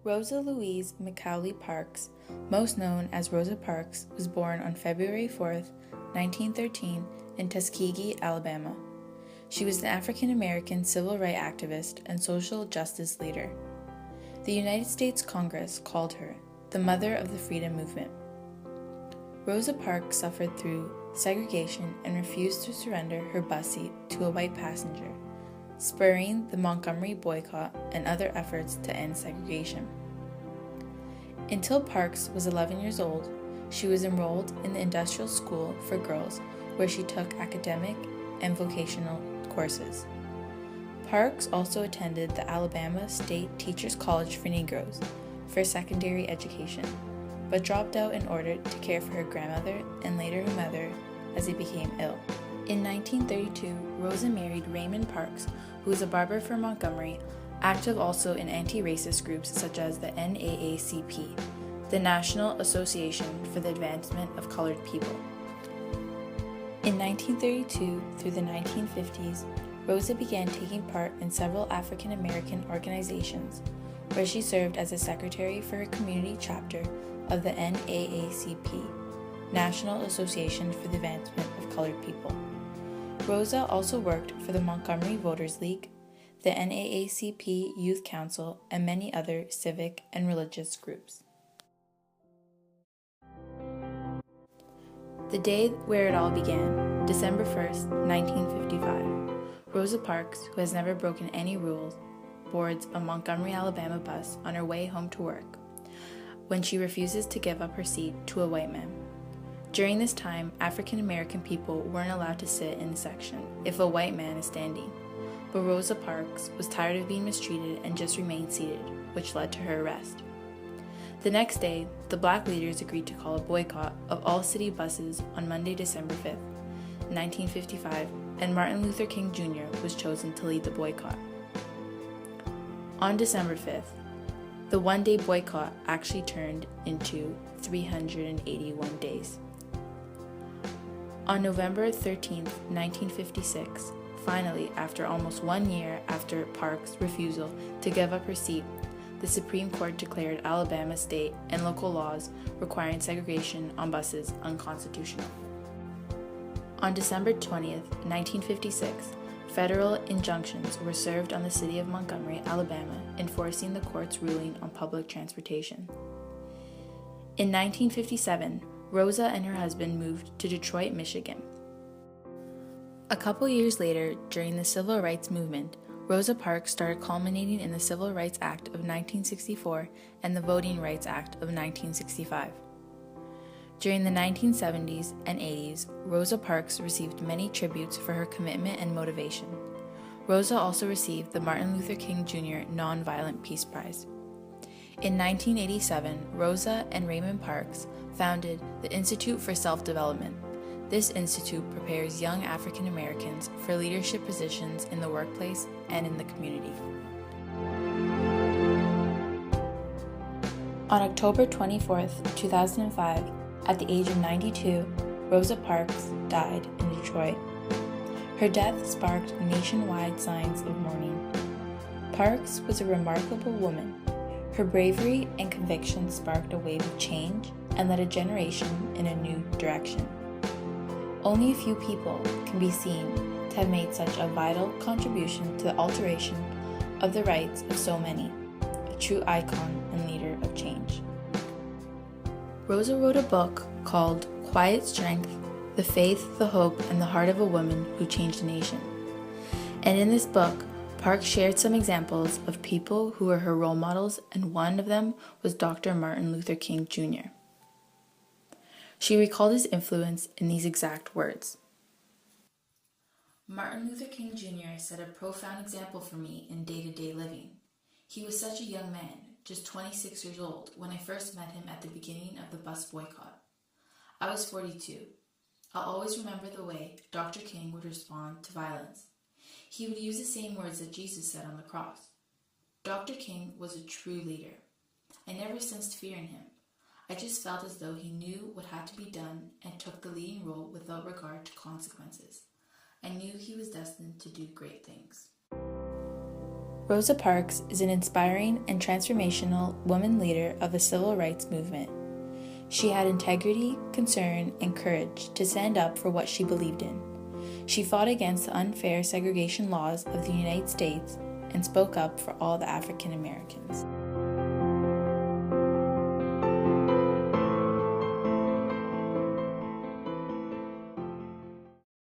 Rosa Louise Macaulay Parks, most known as Rosa Parks, was born on February 4, 1913, in Tuskegee, Alabama. She was an African-American civil rights activist and social justice leader. The United States Congress called her the mother of the freedom movement. Rosa Parks suffered through segregation and refused to surrender her bus seat to a white passenger, spurring the Montgomery boycott and other efforts to end segregation. Until Parks was 11 years old, she was enrolled in the Industrial School for Girls, where she took academic and vocational courses. Parks also attended the Alabama State Teachers College for Negroes for secondary education, but dropped out in order to care for her grandmother and later her mother as they became ill. In 1932, Rosa married Raymond Parks, who was a barber from Montgomery, active also in anti-racist groups such as the NAACP, the National Association for the Advancement of Colored People. In 1932 through the 1950s, Rosa began taking part in several African American organizations, where she served as a secretary for her community chapter of the NAACP, National Association for the Advancement of Colored People. Rosa also worked for the Montgomery Voters League, the NAACP Youth Council, and many other civic and religious groups. The day where it all began, December 1st, 1955, Rosa Parks, who has never broken any rules, boards a Montgomery, Alabama bus on her way home to work, when she refuses to give up her seat to a white man. During this time, African American people weren't allowed to sit in the section if a white man is standing, but Rosa Parks was tired of being mistreated and just remained seated, which led to her arrest. The next day, the black leaders agreed to call a boycott of all city buses on Monday, December 5th, 1955, and Martin Luther King Jr. was chosen to lead the boycott. On December 5th, the one-day boycott actually turned into 381 days. On November 13, 1956, finally, after almost 1 year after Parks' refusal to give up her seat, the Supreme Court declared Alabama state and local laws requiring segregation on buses unconstitutional. On December 20, 1956, federal injunctions were served on the city of Montgomery, Alabama, enforcing the court's ruling on public transportation. In 1957, Rosa and her husband moved to Detroit, Michigan. A couple years later, during the Civil Rights Movement, Rosa Parks started culminating in the Civil Rights Act of 1964 and the Voting Rights Act of 1965. During the 1970s and 80s, Rosa Parks received many tributes for her commitment and motivation. Rosa also received the Martin Luther King Jr. Nonviolent Peace Prize. In 1987, Rosa and Raymond Parks founded the Institute for Self-Development. This institute prepares young African Americans for leadership positions in the workplace and in the community. On October 24, 2005, at the age of 92, Rosa Parks died in Detroit. Her death sparked nationwide signs of mourning. Parks was a remarkable woman. Her bravery and conviction sparked a wave of change and led a generation in a new direction. Only a few people can be seen to have made such a vital contribution to the alteration of the rights of so many, a true icon and leader of change. Rosa wrote a book called Quiet Strength, The Faith, the Hope, and the Heart of a Woman Who Changed a Nation. And in this book, Parks shared some examples of people who were her role models, and one of them was Dr. Martin Luther King Jr. She recalled his influence in these exact words. Martin Luther King Jr. set a profound example for me in day-to-day living. He was such a young man, just 26 years old, when I first met him at the beginning of the bus boycott. I was 42. I'll always remember the way Dr. King would respond to violence. He would use the same words that Jesus said on the cross. Dr. King was a true leader. I never sensed fear in him. I just felt as though he knew what had to be done and took the leading role without regard to consequences. I knew he was destined to do great things. Rosa Parks is an inspiring and transformational woman leader of the civil rights movement. She had integrity, concern, and courage to stand up for what she believed in. She fought against the unfair segregation laws of the United States and spoke up for all the African Americans.